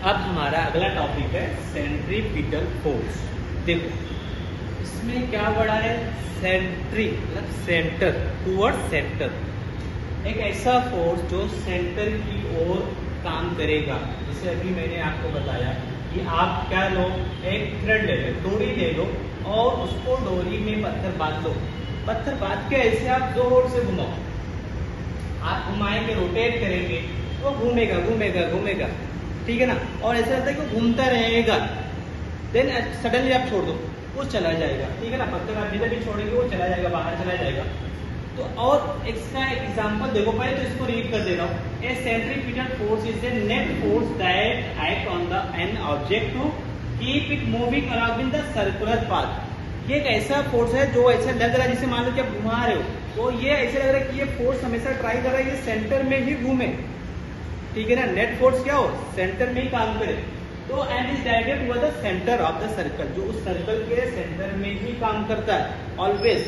अब हमारा अगला टॉपिक है सेंट्रीपिटल फोर्स। देखो इसमें क्या बड़ा है, सेंट्री मतलब सेंटर, टूवर्ड सेंटर, एक ऐसा फोर्स जो सेंटर की ओर काम करेगा। जैसे अभी मैंने आपको बताया कि आप क्या लो, एक थ्रेड ले लो, डोरी ले लो और उसको डोरी में पत्थर बांध लो। पत्थर बांध के ऐसे आप जोर से घुमाओ, आप घुमाएंगे, रोटेट करेंगे तो घूमेगा घूमेगा घूमेगा, ठीक है ना। और ऐसा लगता है कि घूमता रहेगा, देन सडनली आप छोड़ दो, वो चला जाएगा, ठीक है ना। पत्थर आप जिधर भी छोड़ेंगे वो चला जाएगा, बाहर चला जाएगा। तो और इसका एग्जांपल देखो, पहले तो इसको रीड कर दे रहा हूँ। A centripetal force is a net force that act on the an object to keep it moving around in the circular path. ये एक ऐसा फोर्स है जो ऐसा लग रहा है जैसे मान लो कि आप घुमा रहे हो, तो ये ऐसे लग रहा है कि ये फोर्स हमेशा ट्राई कर रहा है ये सेंटर में ही घूमे, ठीक है ना। नेट फोर्स क्या हो, सेंटर में ही काम करे। तो and is directed toward the centre of the circle, जो उस सर्कल के सेंटर में ही काम करता है ऑलवेज।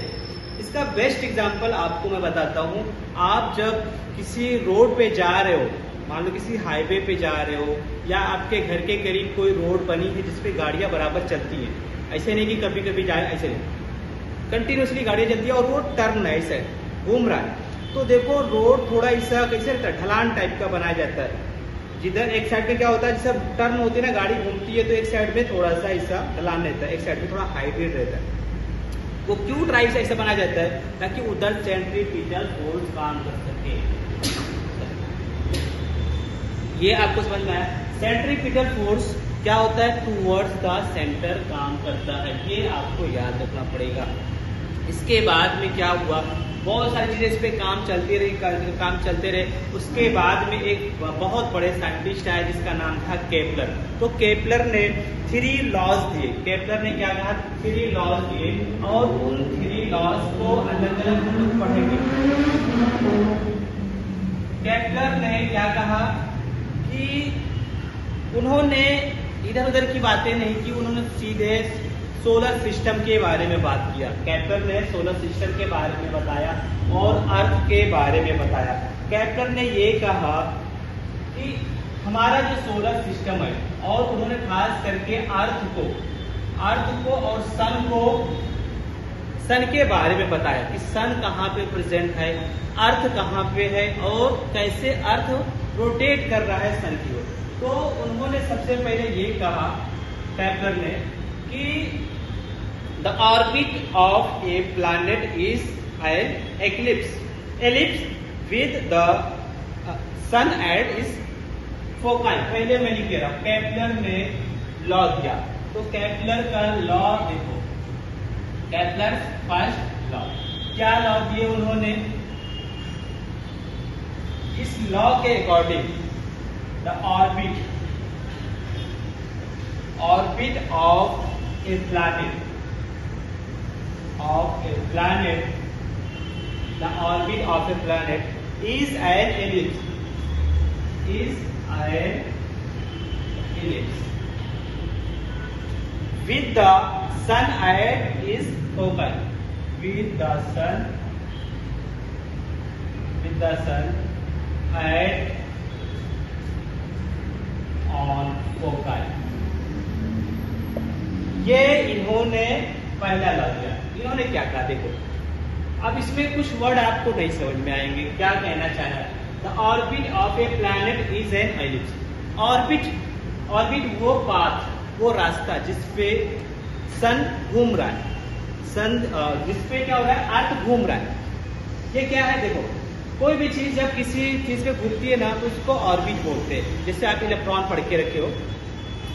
इसका बेस्ट एग्जांपल आपको मैं बताता हूँ। आप जब किसी रोड पे जा रहे हो, मान लो किसी हाईवे पे जा रहे हो, या आपके घर के करीब कोई रोड बनी है जिसपे गाड़ियां बराबर चलती हैं, ऐसे नहीं कि कभी कभी जाए, ऐसे नहीं, कंटिन्यूसली गाड़ियां चलती है और वो टर्न है, ऐसे घूम रहा है। तो देखो रोड थोड़ा ऐसा कैसे रहता है, ढलान टाइप का बनाया जाता है। जिधर एक साइड में क्या होता है, जैसे टर्न होती है ना, गाड़ी घूमती है तो एक साइड में थोड़ा सा ऐसा ढलान रहता है, एक साइड में थोड़ा हाइब्रिड रहता है। वो क्यों ड्राइव से ऐसा बना जाता है, ताकि उधर सेंट्रीपिटल फोर्स काम कर सके। ये आपको समझ में आया। सेंट्रीपिटल फोर्स क्या होता है, टूवर्ड्स द सेंटर काम करता है, ये आपको याद रखना पड़ेगा। इसके बाद में क्या हुआ, बहुत सारी चीजें इस पे काम चलते रहे। उसके बाद में एक बहुत बड़े साइंटिस्ट आए जिसका नाम था केपलर। तो केपलर ने 3 लॉज दिए। केपलर ने क्या कहा, 3 लॉज दिए, और उन 3 लॉज को अलग अलग हम लोग पढ़ेंगे। केपलर ने क्या कहा कि उन्होंने इधर उधर की बातें नहीं की, उन्होंने सीधे सोलर सिस्टम के बारे में बात किया। केपलर ने सोलर सिस्टम के बारे में बताया और अर्थ के बारे में बताया। केपलर ने ये कहा कि हमारा जो सोलर सिस्टम है, और उन्होंने खास करके अर्थ को और सन के बारे में बताया कि सन कहाँ पे प्रेजेंट है, अर्थ कहाँ पे है, और कैसे अर्थ रोटेट कर रहा है सन की ओर। तो उन्होंने सबसे पहले ये कहा केपलर ने कि the orbit of a planet is an ellipse with the sun at its foci। पहले मैं लिख रहा हूँ, केपलर ने लॉ दिया। तो केपलर का लॉ देखो, केपलर फर्स्ट लॉ, क्या लॉ दिए उन्होंने, इस लॉ के according the orbit of a planet, the orbit of a planet is an ellipse, with the sun at its foci, with the sun at on foci। ये इन्होंने पहला law दिया। इन्होंने क्या कहा, देखो अब इसमें कुछ वर्ड आपको नहीं समझ में आएंगे, क्या कहना चाह रहा है। The orbit of A planet is an ellipse. Orbit वो पाथ, वो रास्ता जिसपे सन घूम रहा है, जिसपे क्या हो रहा है, अर्थ घूम रहा है। ये क्या है, देखो कोई भी चीज जब किसी चीज पे घूमती है ना, तो उसको ऑर्बिट बोलते हैं। जैसे आप इलेक्ट्रॉन पढ़ के रखे हो,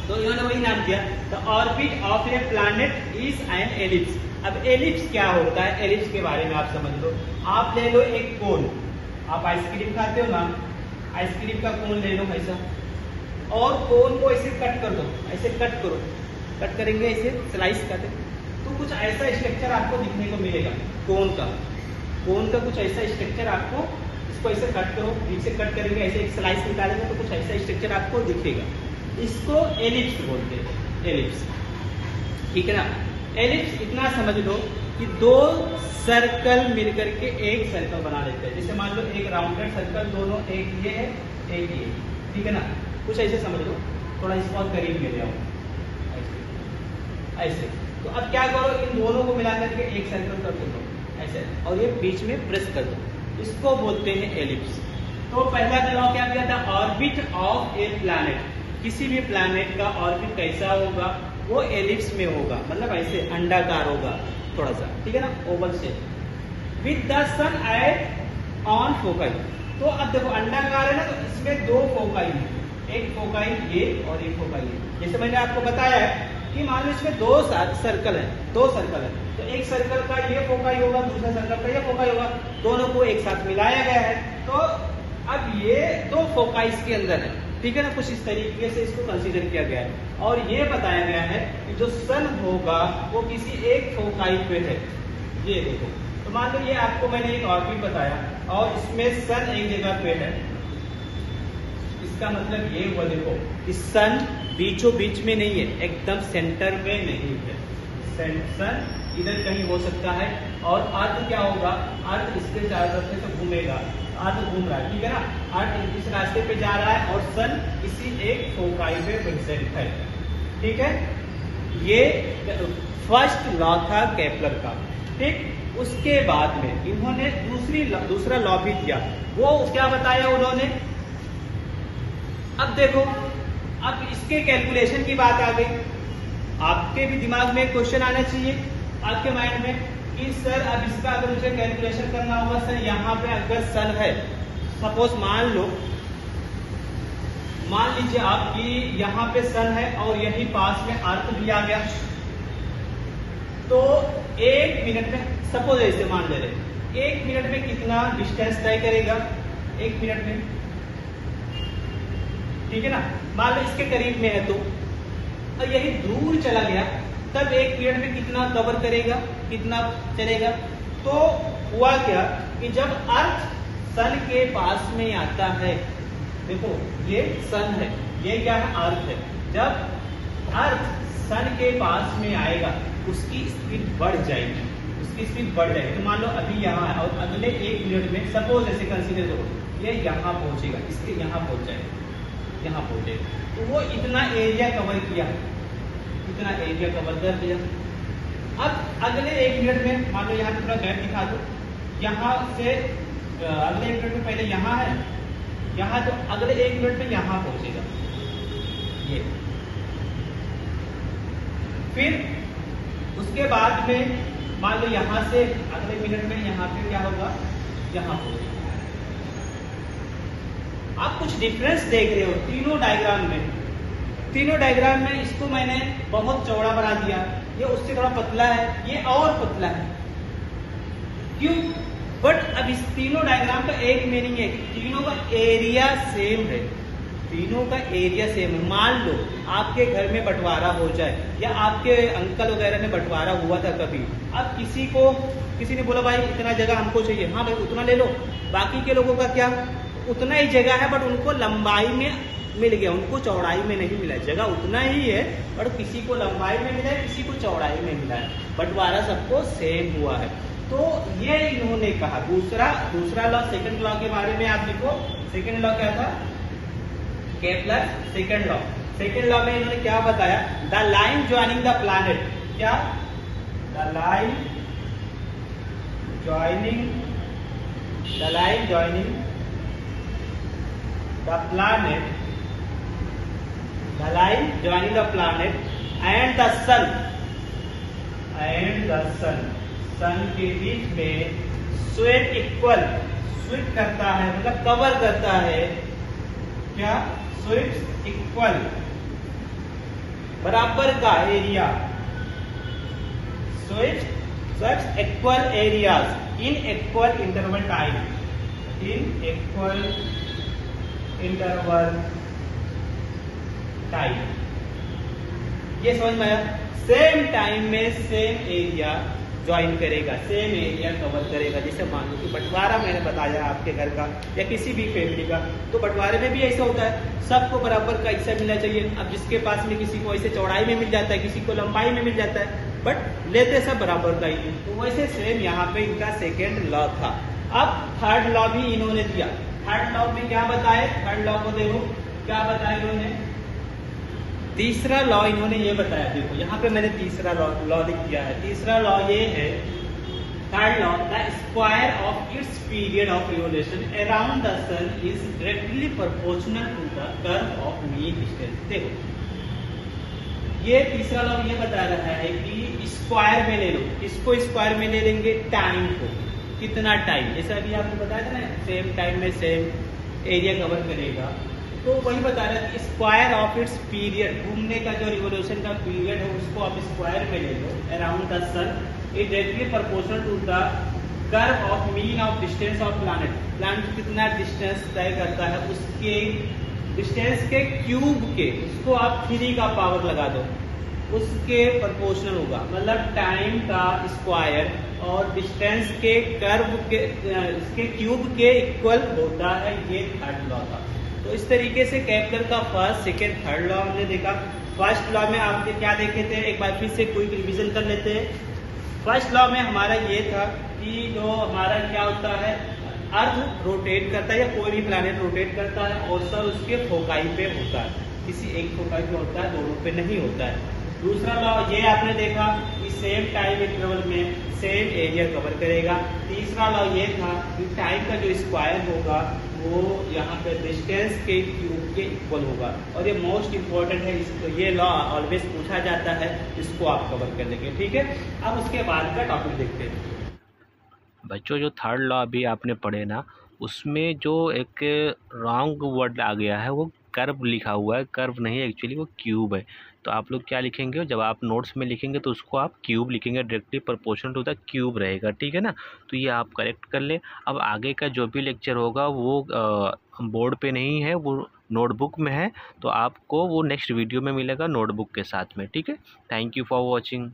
तो इन्होंने वही नाम दिया, the orbit of A planet is an ellipse. अब एलिप्स क्या होता है, एलिप्स के बारे में आप समझ लो। आप ले लो एक कोन, आप आइसक्रीम खाते हो ना, आइसक्रीम का कोन ले लो ऐसा, और कोन को ऐसे कट कर दो, ऐसे कट करो, कट करेंगे ऐसे स्लाइस करते, तो कुछ ऐसा स्ट्रक्चर आपको दिखने को मिलेगा। कोन का कुछ ऐसा स्ट्रक्चर आपको, इसको ऐसे कट करो, बीच से कट करेंगे, ऐसे एक स्लाइस निकालेंगे तो कुछ ऐसा स्ट्रक्चर आपको दिखेगा। इसको एलिप्स बोलते हैं, एलिप्स, ठीक है ना। एलिप्स इतना समझ लो कि 2 सर्कल मिलकर के एक सर्कल बना लेते हैं। जैसे मान लो एक राउंडेड सर्कल, दोनों एक ये है एक ये, ठीक है ना, कुछ ऐसे समझ लो। थोड़ा इसको और करीब ले जाओ, ऐसे ऐसे। तो अब क्या करो, इन दोनों को मिला करके एक सर्कल कर दो ऐसे, और ये बीच में प्रेस कर दो, इसको बोलते हैं एलिप्स। तो पहला लॉ क्या किया था, ऑर्बिट ऑफ ए प्लैनेट, किसी भी प्लैनेट का ऑर्बिट कैसा होगा, वो एलिप्स में होगा, मतलब ऐसे अंडाकार होगा थोड़ा सा, ठीक है ना, oval shape, with the sun at on foci. तो अब देखो अंडाकार है ना, तो इसमें दो फोकाई है, एक फोकाई ये और एक फोकाई ये। जैसे मैंने आपको बताया है कि मान लो इसमें दो सर्कल है, दो सर्कल है, तो एक सर्कल का ये फोकाई होगा, दूसरा सर्कल का ये फोकाई होगा, दोनों को एक साथ मिलाया गया है। तो अब ये दो फोकाई इसके अंदर है, ठीक है ना, कुछ इस तरीके से इसको कंसीडर किया गया है। और ये बताया गया है कि जो सन होगा वो किसी एक फोकाई पे है, ये देखो। तो मान लो ये आपको मैंने एक ऑर्बिट बताया और इसमें सन एक जगह पे है, इसका मतलब ये हुआ, देखो इस सन बीचों बीच में नहीं है, एकदम सेंटर में नहीं है, सन इधर कहीं हो सकता है। और अर्थ क्या होगा, अर्थ इसके चारों तरफ से घूमेगा, अर्थ घूम रहा है, ठीक है ना, अर्थ इस रास्ते पे जा रहा है और सन किसी एक फोकाई पे प्रेजेंट है, ठीक है। ये फर्स्ट लॉ था केपलर का, ठीक। उसके बाद में इन्होंने दूसरा लॉ भी दिया, वो क्या बताया उन्होंने। अब देखो, अब इसके कैलकुलेशन की बात आ गई, आपके भी दिमाग में क्वेश्चन आना चाहिए आपके माइंड में कि सर अब इसका अगर मुझे कैलकुलेशन करना होगा, सर यहाँ पे अगर सन है, सपोज मान लीजिए आप कि यहाँ पे सन है और यही पास में अर्थ भी आ गया, तो 1 मिनट में, सपोज ऐसे मान ले रहे, 1 मिनट में कितना डिस्टेंस तय करेगा, 1 मिनट में, ठीक है ना। मान लो इसके करीब में है तो, और यही दूर चला गया, तब 1 मिनट में कितना कवर करेगा, कितना चलेगा। तो हुआ क्या कि जब अर्थ सन के पास में आता है, देखो ये सन है, ये क्या है, अर्थ है, जब अर्थ सन के पास में आएगा उसकी स्पीड बढ़ जाएगी, उसकी स्पीड बढ़ जाएगी। तो मान लो अभी यहाँ है और अगले 1 मिनट में सपोज ऐसे कंसीडर करो, ये यहाँ पहुंचेगा, इसके यहाँ पहुंच जाएगा, यहाँ पहुंचेगा, तो वो इतना एरिया कवर किया, इतना एरिया कवर कर दिया। अब अगले 1 मिनट में मान लो यहाँ थोड़ा गैप दिखा दो, यहाँ से अगले 1 मिनट में पहले यहाँ है, यहाँ तो अगले 1 मिनट में यहाँ पहुंचेगा ये। फिर उसके बाद में मान लो यहाँ से अगले मिनट में यहाँ पे क्या होगा, यहाँ पहुंचेगा। आप कुछ डिफरेंस देख रहे हो तीनों डायग्राम में, तीनों डायग्राम में इसको मैंने बहुत चौड़ा बना दिया, ये उससे थोड़ा पतला है, ये और पतला है, क्यों। बट अब इस तीनों डायग्राम का एक मीनिंग है, तीनों का एरिया सेम है, तीनों का एरिया सेम है। मान लो आपके घर में बंटवारा हो जाए या आपके अंकल वगैरह में बंटवारा हुआ था कभी, अब किसी ने बोला भाई इतना जगह हमको चाहिए, हाँ भाई उतना ले लो, बाकी के लोगों का क्या, उतना ही जगह है बट उनको लंबाई में मिल गया, उनको चौड़ाई में नहीं मिला, जगह उतना ही है बट किसी को लंबाई में मिला है, किसी को चौड़ाई में मिला है, बंटवारा सबको सेम हुआ है। तो ये इन्होंने कहा। दूसरा लॉ, सेकंड लॉ के बारे में आप देखो, सेकंड लॉ क्या था, Kepler second law. Second law में इन्होंने क्या बताया, the line joining the planet, क्या, the line joining the planet and the sun के बीच में स्वीप करता है, मतलब कवर करता है, क्या, स्वीप इक्वल, बराबर का area, sweeps equal areas in equal interval time, ये समझ में आया। सेम टाइम में सेम एरिया ज्वाइन करेगा, सेम एरिया कवर करेगा। जैसे मान लो कि बंटवारा मैंने बताया आपके घर का या किसी भी फैमिली का, तो बंटवारे में भी ऐसा होता है, सबको बराबर का ऐसा मिलना चाहिए। अब जिसके पास में किसी को ऐसे चौड़ाई में मिल जाता है, किसी को लंबाई में मिल जाता है, बट लेते सब बराबर का ही। तो वैसे सेम यहाँ पे इनका सेकेंड लॉ था। अब थर्ड लॉ भी इन्होंने दिया। थर्ड लॉ में क्या बताए, थर्ड लॉ को देखो क्या बताया इन्होंने, तीसरा लॉ इन्होंने ये बताया, देखो यहाँ पे मैंने तीसरा लॉ लिख दिया है। तीसरा लॉ ये है, third law, the square of its period of revolution around the sun is directly proportional to the curve of mean distance. देखो ये तीसरा लॉ ये बता रहा है कि स्क्वायर में ले लो, इसको स्क्वायर में ले लेंगे टाइम को, कितना टाइम, जैसे अभी आपको बताया था ना, सेम टाइम में सेम एरिया कवर करेगा, तो वही बता रहा है कि स्क्वायर ऑफ इट्स पीरियड, घूमने का जो रिवोल्यूशन का पीरियड है उसको आप स्क्वायर में ले लो around the sun is directly proportional to the curve of mean of distance of planet. Planet कितना डिस्टेंस तय करता है उसके डिस्टेंस के क्यूब के, उसको आप 3 का पावर लगा दो, उसके प्रोपोर्शनल होगा, मतलब टाइम का स्क्वायर और डिस्टेंस के कर्व के इसके क्यूब के इक्वल होता है। ये थर्ड लॉ था। तो इस तरीके से केपलर का फर्स्ट, सेकेंड, थर्ड लॉ हमने देखा। फर्स्ट लॉ में आपने क्या देखे थे, एक बार फिर से क्विक रिवीजन कर लेते हैं। फर्स्ट लॉ में हमारा ये था कि जो हमारा क्या होता है, अर्थ रोटेट करता है या कोई भी प्लैनेट रोटेट करता है और सर उसके फोकाई पे होता है, किसी एक फोकाई पे होता है, दोनों पे नहीं होता है। दूसरा लॉ ये आपने देखा कि सेम टाइम इंटरवल में सेम एरिया कवर करेगा। तीसरा लॉ ये था कि टाइम का जो स्क्वायर होगा वो यहाँ पे डिस्टेंस के क्यूब के इक्वल होगा, और ये मोस्ट इम्पोर्टेंट है, इसको ये लॉ ऑलवेज पूछा जाता है, इसको आप कवर कर लेंगे। ठीक है, अब उसके बाद का टॉपिक देखते हैं। बच्चों जो थर्ड लॉ अभी आपने पढ़े ना, उसमें जो एक रॉन्ग वर्ड आ गया है वो कर्व लिखा हुआ है, कर्व नहीं एक्चुअली वो क्यूब है। तो आप लोग क्या लिखेंगे, जब आप नोट्स में लिखेंगे तो उसको आप क्यूब लिखेंगे, directly proportional to the cube रहेगा, ठीक है ना। तो ये आप करेक्ट कर ले। अब आगे का जो भी लेक्चर होगा वो बोर्ड पे नहीं है, वो नोटबुक में है, तो आपको वो नेक्स्ट वीडियो में मिलेगा नोटबुक के साथ में, ठीक है। Thank you for watching.